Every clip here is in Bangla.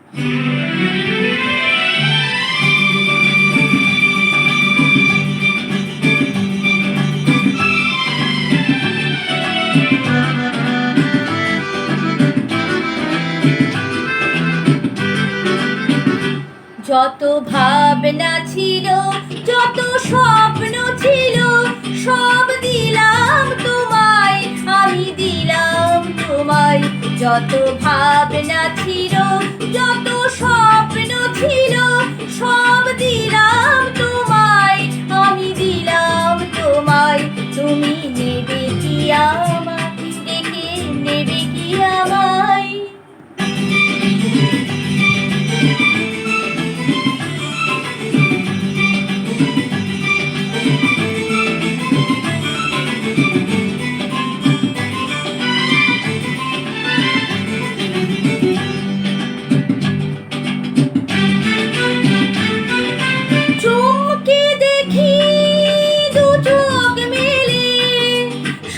যত ভাবনা ছিল, যত স্বপ্ন ছিল, সব দিলাম তোমায়, আমি দিলাম তোমায়। যত ভাবনা ছিল, যত স্বপ্ন ছিল, সব দিলাম তোমায়, আমি দিলাম তোমায়। তুমি নেবে কি আমায়, ডেকে নেবে কি আমায়?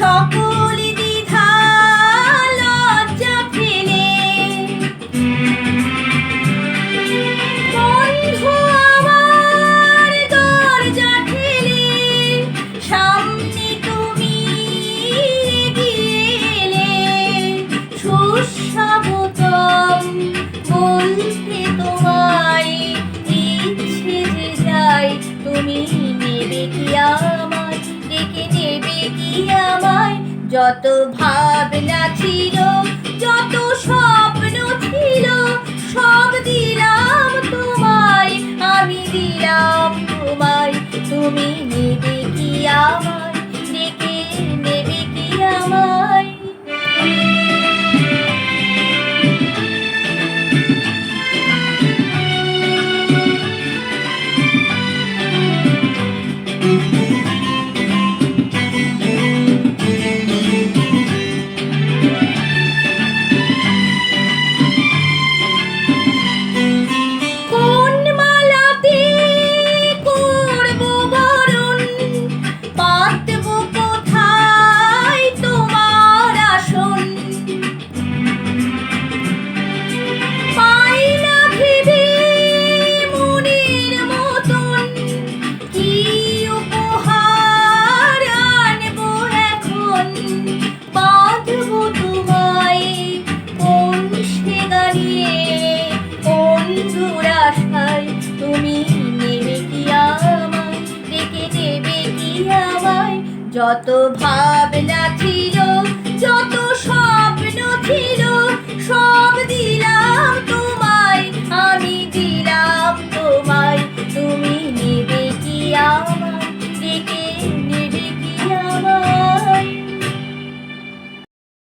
সকল দ্বিধা লজ্জা ফেলে বন্ধু আমার দরজা ঠেলে সামনে তুমি এগিয়ে এলে। সুস্বাগতম বলতে তোমায় ইচ্ছে যে যায়, তুমি নেবে কি আমায়, ডেকে নেবে কি আমায়? যত ভাবনা ছিল, যত স্বপ্ন ছিল, সব দিলাম তোমায়, আমি দিলাম তোমায়। তুমি নেবে কি আমায়, ডেকে নেবে কি আমায়? তুমি নেবে কি আমায়, ডেকে নেবে কি আমায়? যত ভাব